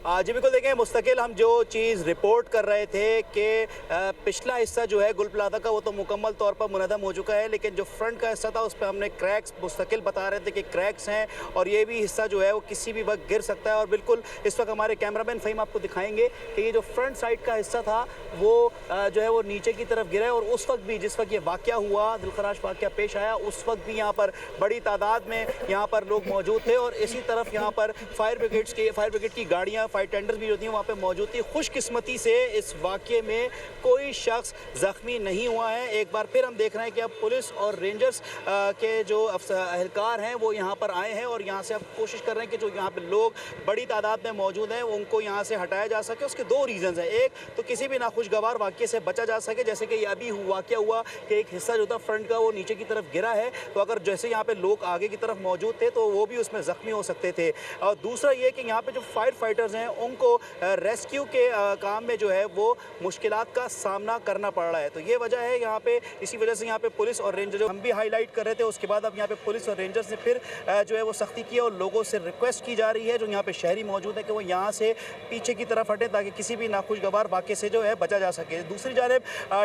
जी बिल्कुल, देखें मुस्तकिल हम जो चीज़ रिपोर्ट कर रहे थे कि पिछला हिस्सा जो है गुल प्लाजा का वो तो मुकम्मल तौर पर मुनहदम हो चुका है, लेकिन जो फ्रंट का हिस्सा था उस पर हमने क्रैक्स मुस्तकिल बता रहे थे कि क्रैक्स हैं और ये भी हिस्सा जो है वो किसी भी वक्त गिर सकता है। और बिल्कुल इस वक्त हमारे कैमरामैन फ़हीम आपको दिखाएंगे कि ये जो फ्रंट साइड का हिस्सा था वो जो है वो नीचे की तरफ गिरा है। और उस वक्त भी जिस वक्त ये वाक़या हुआ, दिलखराश वाक़या पेश आया, उस वक्त भी यहाँ पर बड़ी तादाद में यहाँ पर लोग मौजूद थे और इसी तरफ यहाँ पर फायर ब्रिगेड की गाड़ियाँ, फायर टेंडर्स भी जो थी वहाँ पे मौजूद थी। खुशकिस्मती से इस वाक़ये में कोई शख्स ज़ख्मी नहीं हुआ है। एक बार फिर हम देख रहे हैं कि अब पुलिस और रेंजर्स के जो अहलकार हैं वो यहाँ पर आए हैं और यहाँ से अब कोशिश कर रहे हैं कि जो यहाँ पे लोग बड़ी तादाद में मौजूद हैं उनको यहाँ से हटाया जा सके। उसके दो रीज़न्स हैं, एक तो किसी भी नाखुशगवार वाक़ये से बचा जा सके, जैसे कि ये अभी वाक़या हुआ कि एक हिस्सा जो था फ्रंट का वो नीचे की तरफ गिरा है, तो अगर जैसे यहाँ पे लोग आगे की तरफ मौजूद थे तो वो भी उसमें ज़ख्मी हो सकते थे। और दूसरा ये कि यहाँ पे जो फायर फाइटर्स हैं उनको रेस्क्यू के काम में जो है वो मुश्किलात का सामना करना पड़ रहा है। तो ये वजह है यहाँ पे, इसी वजह से यहाँ पे पुलिस और रेंजर जो हम भी हाईलाइट कर रहे थे, उसके बाद अब यहाँ पे पुलिस और रेंजर्स ने फिर जो है वो सख्ती की और लोगों से रिक्वेस्ट की जा रही है जो यहाँ पे शहरी मौजूद है कि वो यहाँ से पीछे की तरफ हटे ताकि किसी भी नाखुशगवार वाक़े से जो है बचा जा सके। दूसरी जानिब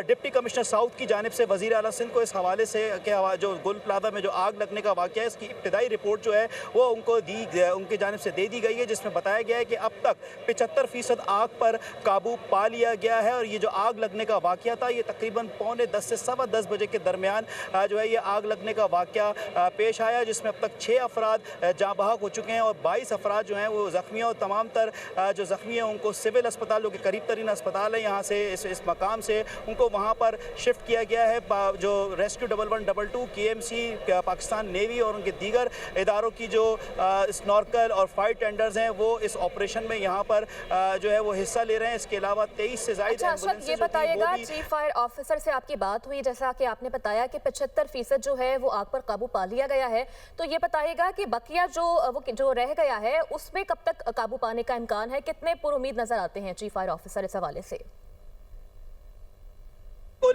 डिप्टी कमिश्नर साउथ की जानिब से वज़ीर आला सिंध को इस हवाले से जो गुल प्लाजा में जो आग लगने का वाक़या है इसकी इब्तिदाई रिपोर्ट जो है वो उनकी जानिब से दे दी गई है, जिसमें बताया गया है कि अब तक 75% आग पर काबू पा लिया गया है। और ये जो आग लगने का वाक़या था ये तकरीबन 9:45 से 10:15 बजे के दरमियान जो है ये आग लगने का वाक़या पेश आया, जिसमें अब तक 6 अफराद जाँ बहक हो चुके हैं और 22 अफराद जो हैं वो ज़ख्मी हैं। और तमाम तर जो ज़ख्मी हैं उनको सिविल अस्पताल जो कि करीब तरीन अस्पताल है यहाँ से इस मकाम से उनको वहाँ पर शिफ्ट किया गया है। जो रेस्क्यू 1112 KMC पाकिस्तान नेवी और उनके दीगर इदारों की जो स्नॉर्कल और फायर टेंडर्स हैं वो इस ऑपरेशन में यहाँ पर जो है वो हिस्सा ले रहे हैं। इसके अलावा 23 से ज़ायद एम्बुलेंसेस ये बताइएगा, चीफ फायर ऑफिसर से आपकी बात हुई, जैसा कि आपने बताया कि 75% जो है वो आग पर काबू पा लिया गया है, तो ये बताइएगा कि बकिया जो रह गया है उसमें कब तक काबू पाने का इम्कान है, कितने पुरुमीद नजर आते हैं चीफ फायर ऑफिसर इस हवाले से?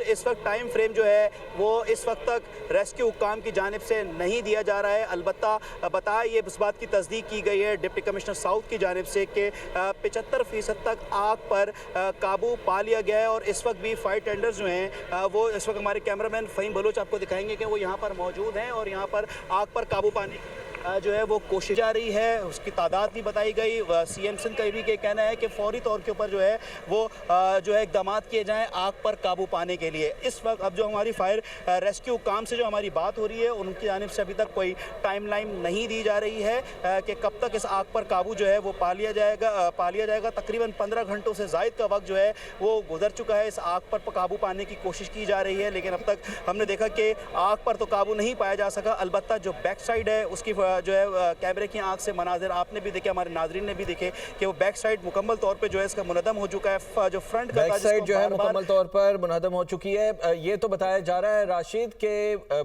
इस वक्त टाइम फ्रेम जो है वो इस वक्त तक रेस्क्यू हुक्काम की जानिब से नहीं दिया जा रहा है। अलबत्ता बताया ये इस बात की तस्दीक की गई है डिप्टी कमिश्नर साउथ की जानिब से कि 75% तक आग पर काबू पा लिया गया है। और इस वक्त भी फायर टेंडर्स जो हैं वो इस वक्त हमारे कैमरामैन फ़हीम बलोच आपको दिखाएंगे कि वो यहाँ पर मौजूद हैं और यहाँ पर आग पर काबू पाने जो है वो कोशिश जा रही है। उसकी तादाद नहीं बताई गई। CM सिंध का भी ये कहना है कि फौरी तौर के ऊपर जो है वो जो है इक़दाम किए जाएँ आग पर काबू पाने के लिए। इस वक्त अब जो हमारी फायर रेस्क्यू काम से जो हमारी बात हो रही है उनकी जानिब से अभी तक कोई टाइमलाइन नहीं दी जा रही है कि कब तक इस आग पर काबू जो है वो पा लिया जाएगा। तकरीबन 15 घंटों से ज़ायद का वक्त जो है वो गुजर चुका है। इस आग पर काबू पाने की कोशिश की जा रही है, लेकिन अब तक हमने देखा कि आग पर तो काबू नहीं पाया जा सका। अलबत्ता जो बैक साइड है उसकी जो है कैमरे की आंख से मनाजिर आपने भी देखे, हमारे नाजरीन ने भी देखे कि वो बैक साइड मुकम्मल तौर पे जो है इसका मुनहदम हो चुका है। जो फ्रंट का बैक साइड जो है मुकम्मल तौर पर मुनहदम हो चुकी है। ये तो बताया जा रहा है राशिद के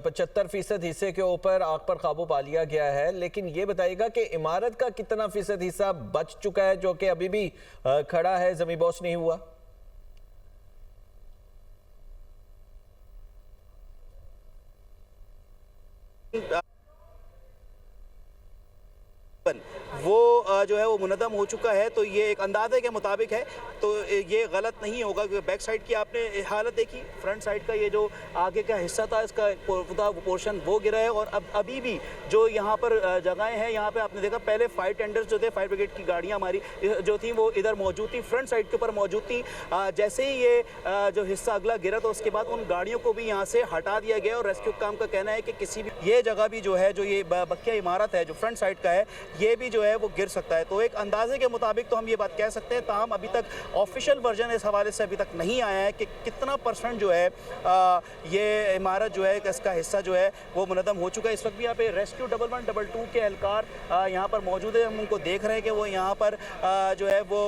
75% हिस्से के ऊपर आग पर काबू पा लिया गया है, लेकिन ये बताइएगा कि इमारत का कितना फीसद हिस्सा बच चुका है जो कि अभी भी खड़ा है, ज़मींदोज़ नहीं हुआ? वो जो है वो मुनहदम हो चुका है। तो ये एक अंदाजे के मुताबिक है, तो ये गलत नहीं होगा क्योंकि बैक साइड की आपने हालत देखी, फ्रंट साइड का ये जो आगे का हिस्सा था इसका पोर्शन वो गिरा है। और अब अभी भी जो यहाँ पर जगहें हैं यहाँ पे आपने देखा पहले फायर टेंडर्स जो थे, फायर ब्रिगेड की गाड़ियाँ हमारी जो थी वो इधर मौजूद थी, फ्रंट साइड के ऊपर मौजूद थी। जैसे ही ये जो हिस्सा अगला गिरा तो उसके बाद उन गाड़ियों को भी यहाँ से हटा दिया गया। और रेस्क्यू काम का कहना है कि किसी भी ये जगह भी जो है, जो ये बकिया इमारत है जो फ्रंट साइड का है, ये भी जो है वो गिर सकता है। तो एक अंदाजे के मुताबिक तो हम ये बात कह सकते हैं, ताहम अभी तक ऑफिशियल वर्जन इस हवाले से अभी तक नहीं आया है कि कितना % जो है ये इमारत जो है इसका हिस्सा जो है वो मुनहदम हो चुका है। इस वक्त भी यहाँ पे रेस्क्यू 1112 के एहलकार यहाँ पर मौजूद है। हम उनको देख रहे हैं कि वो यहाँ पर जो है वो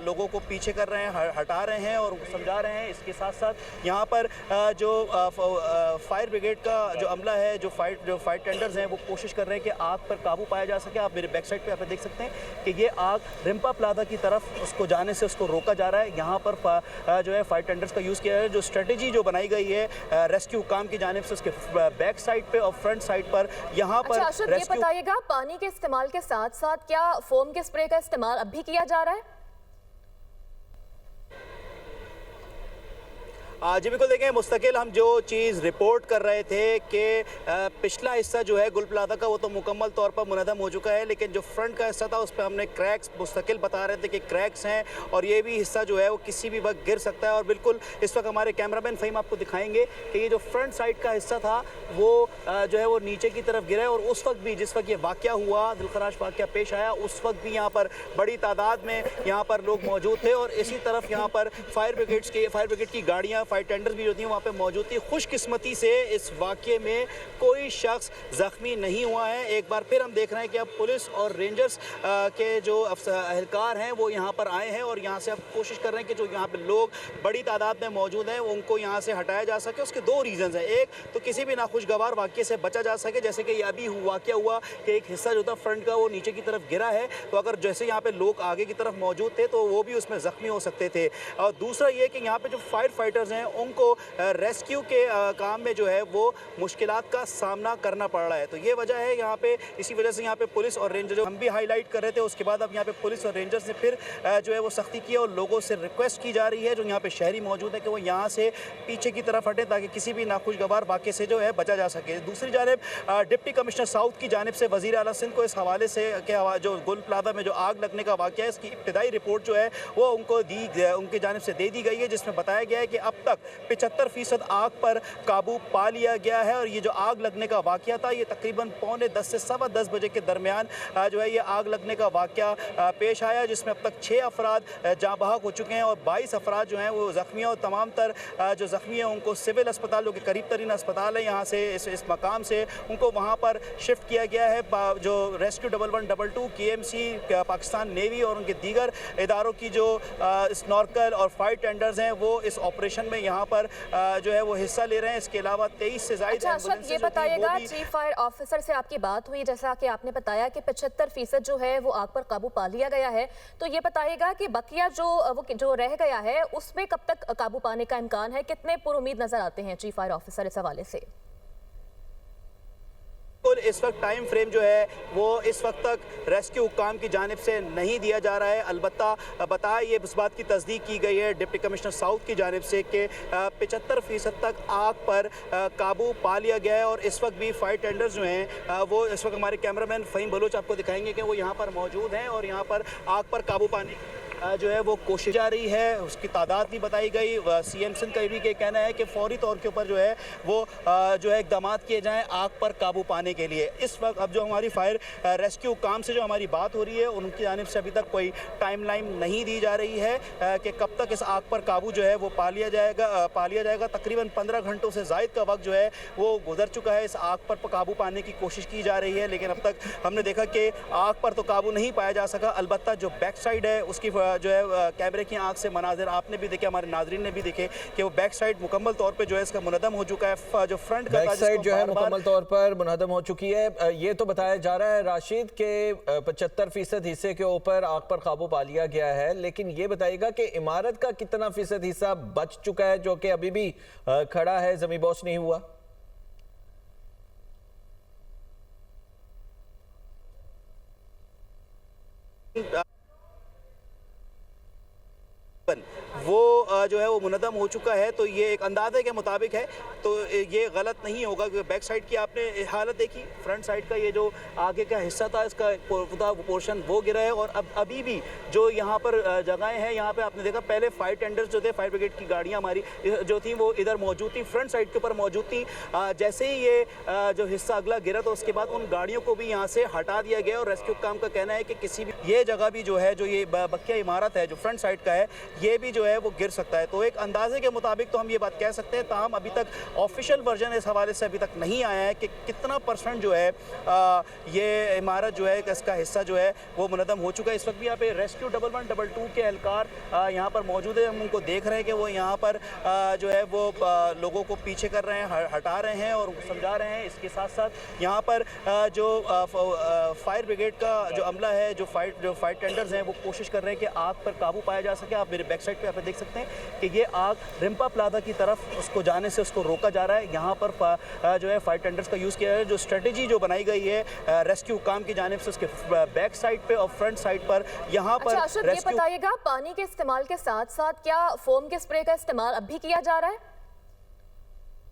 लोगों को पीछे कर रहे हैं, हटा रहे हैं और उनको समझा रहे हैं। इसके साथ साथ यहाँ पर जो फायर ब्रिगेड का जो अमला है, जो फायर टेंडर्स हैं वो कोशिश कर रहे हैं कि आग पर काबू पाया जा सके। आप मेरे बैक साइड पे आप देख सकते हैं कि ये आग रिम्पा प्लाजा की तरफ उसको जाने से उसको रोका जा रहा है। यहाँ पर जो है फायर टेंडर्स का यूज़ किया है। जो स्ट्रेटेजी जो बनाई गई है रेस्क्यू काम की जानिब से उसके बैक साइड पे और फ्रंट साइड पर यहाँ पर ये बताइएगा पानी के इस्तेमाल के साथ साथ क्या फोम के स्प्रे का इस्तेमाल अब भी किया जा रहा है? जी बिल्कुल, देखें मुस्तकिल हम जो चीज़ रिपोर्ट कर रहे थे कि पिछला हिस्सा जो है गुल प्लाजा का वो तो मुकम्मल तौर पर मुनहदम हो चुका है, लेकिन जो फ्रंट का हिस्सा था उस पर हमने क्रैक्स मुस्तकिल बता रहे थे कि क्रैक्स हैं और ये भी हिस्सा जो है वो किसी भी वक्त गिर सकता है। और बिल्कुल इस वक्त हमारे कैमरामैन फ़हीम आपको दिखाएंगे कि ये जो फ्रंट साइड का हिस्सा था वो जो है वो नीचे की तरफ गिरा है। और उस वक्त भी जिस वक्त ये वाक़या हुआ, दिलखराश वाक़या पेश आया, उस वक्त भी यहाँ पर बड़ी तादाद में यहाँ पर लोग मौजूद थे और इसी तरफ यहाँ पर फायर ब्रिगेड की गाड़ियाँ, फायर टेंडर्स भी जो थी वहाँ पे मौजूद थी। खुशकिस्मती से इस वाक़ये में कोई शख्स ज़ख्मी नहीं हुआ है। एक बार फिर हम देख रहे हैं कि अब पुलिस और रेंजर्स के जो एहलकार हैं वो यहाँ पर आए हैं और यहाँ से अब कोशिश कर रहे हैं कि जो यहाँ पे लोग बड़ी तादाद में मौजूद हैं उनको यहाँ से हटाया जा सके। उसके दो रीज़न्स हैं, एक तो किसी भी नाखुशगवार वाक़ये से बचा जा सके, जैसे कि ये अभी वाक़या हुआ कि एक हिस्सा जो था फ्रंट का वो नीचे की तरफ गिरा है, तो अगर जैसे यहाँ पे लोग आगे की तरफ मौजूद थे तो वो भी उसमें ज़ख्मी हो सकते थे। और दूसरा ये कि यहाँ पे जो फायर फाइटर्स हैं उनको रेस्क्यू के काम में जो है वो मुश्किलात का सामना करना पड़ रहा है। तो ये वजह है यहाँ पे, इसी वजह से यहाँ पे पुलिस और रेंजर जो हम भी हाईलाइट कर रहे थे, उसके बाद अब यहाँ पे पुलिस और रेंजर्स ने फिर जो है वो सख्ती की और लोगों से रिक्वेस्ट की जा रही है जो यहाँ पे शहरी मौजूद है कि वो यहाँ से पीछे की तरफ हटे ताकि किसी भी नाखुशगवार वाक़े से जो है बचा जा सके। दूसरी जानिब डिप्टी कमिश्नर साउथ की जानिब से वज़ीर आला सिंध को इस हवाले से जो गुल प्लाजा में जो आग लगने का वाक़या है इसकी इब्तिदाई रिपोर्ट जो है वो उनकी जानिब से दे दी गई है, जिसमें बताया गया है कि अब तक 75% आग पर काबू पा लिया गया है। और ये जो आग लगने का वाक़या था ये तकरीबन 9:45 से 10:15 बजे के दरमियान जो है ये आग लगने का वाक़या पेश आया, जिसमें अब तक 6 अफराद जाँ बहक हो चुके हैं और 22 अफराद जो हैं वो ज़ख्मी हैं। और तमाम तर जो ज़ख्मी हैं उनको सिविल अस्पताल, जो कि करीब तरीन अस्पताल है यहाँ से इस मकाम से, उनको वहाँ पर शिफ्ट किया गया है। जो रेस्क्यू 1122 KMC पाकिस्तान नेवी और उनके दीगर इदारों की जो स्नॉर्कल और फायर टेंडर्स हैं वो इस ऑपरेशन में यहाँ पर जो है वो हिस्सा ले रहे हैं। इसके अलावा 23 से ज़ायद एम्बुलेंसेस ये बताइएगा, चीफ फायर ऑफिसर से आपकी बात हुई, जैसा कि आपने बताया कि 75% जो है वो आग पर काबू पा लिया गया है, तो ये बताइएगा कि बकिया जो रह गया है उसमें कब तक काबू पाने का इम्कान है, कितने पुरुमीद नजर आते हैं चीफ फायर ऑफिसर इस हवाले से? इस वक्त टाइम फ्रेम जो है वो इस वक्त तक रेस्क्यू हुक्काम की जानिब से नहीं दिया जा रहा है। अलबत्ता बताया ये इस बात की तस्दीक की गई है डिप्टी कमिश्नर साउथ की जानिब से कि 75% तक आग पर काबू पा लिया गया है। और इस वक्त भी फायर टेंडर्स जो हैं वो इस वक्त हमारे कैमरामैन फ़हीम बलोच आपको दिखाएंगे कि वो यहाँ पर मौजूद हैं और यहाँ पर आग पर काबू पाने जो है वो कोशिश जा रही है। उसकी तादाद नहीं बताई गई। CM सिंध का भी कहना है कि फौरी तौर के ऊपर जो है वो जो है इक़दामात किए जाएं आग पर काबू पाने के लिए। इस वक्त अब जो हमारी फायर रेस्क्यू काम से जो हमारी बात हो रही है उनकी जानिब से अभी तक कोई टाइमलाइन नहीं दी जा रही है कि कब तक इस आग पर काबू जो है वो पा लिया जाएगा। तकरीबन 15 घंटों से ज़ायद का वक्त जो है वो गुजर चुका है। इस आग पर काबू पाने की कोशिश की जा रही है, लेकिन अब तक हमने देखा कि आग पर तो काबू नहीं पाया जा सका। अलबत्ता जो बैक साइड है उसकी जो है कैमरे की आंख से मनाजिर आपने भी देखे, हमारे नाजरीन ने भी देखे कि वो बैक साइड मुकम्मल तौर पे जो है इसका मुनहदम हो चुका है। जो फ्रंट का बैक साइड जो है मुकम्मल तौर पर मुनहदम हो चुकी है। ये तो बताया जा रहा है राशिद के 75% हिस्से के ऊपर आग पर काबू पा लिया गया है, लेकिन ये बताइएगा कि इमारत का कितना फीसद हिस्सा बच चुका है जो कि अभी भी खड़ा है, जमी बोझ नहीं हुआ? वो जो है वो मुनदम हो चुका है। तो ये एक अंदाजे के मुताबिक है, तो ये गलत नहीं होगा क्योंकि बैक साइड की आपने हालत देखी, फ्रंट साइड का ये जो आगे का हिस्सा था इसका पोर्शन वो गिरा है। और अब अभी भी जो यहाँ पर जगहें हैं, यहाँ पे आपने देखा पहले फायर टेंडर्स जो थे, फायर ब्रिगेड की गाड़ियाँ हमारी जो थी वो इधर मौजूद थी, फ्रंट साइड के ऊपर मौजूद थी। जैसे ही ये जो हिस्सा अगला गिरा तो उसके बाद उन गाड़ियों को भी यहाँ से हटा दिया गया। और रेस्क्यू काम का कहना है कि किसी भी ये जगह भी जो है, जो ये बकिया इमारत है जो फ्रंट साइड का है, ये भी जो है वो गिर सकता है। तो एक अंदाजे के मुताबिक तो हम ये बात कह सकते हैं, ताहम अभी तक ऑफिशियल वर्जन इस हवाले से अभी तक नहीं आया है कि कितना % जो है ये इमारत जो है इसका हिस्सा जो है वो मुनदम हो चुका है। इस वक्त भी यहाँ पे रेस्क्यू 1122 के एहलकार यहाँ पर मौजूद है। हम उनको देख रहे हैं कि वो यहाँ पर जो है वो लोगों को पीछे कर रहे हैं, हटा रहे हैं और समझा रहे हैं। इसके साथ साथ यहाँ पर जो फायर ब्रिगेड का जो अमला है, जो फायर टेंडर्स हैं, वो कोशिश कर रहे हैं कि आग पर काबू पाया जा सके। आप मेरे बैक साइड पे आप देख सकते हैं कि ये आग रिम्पा प्लाजा की तरफ उसको जाने से उसको रोका जा रहा है। यहाँ पर जो है फायर टेंडर्स का यूज़ किया है। जो स्ट्रेटेजी जो बनाई गई है रेस्क्यू काम की जानिब से उसके बैक साइड पे और फ्रंट साइड पर यहाँ पर अच्छा, ये बताइएगा पानी के इस्तेमाल के साथ साथ क्या फोम के स्प्रे का इस्तेमाल अब भी किया जा रहा है?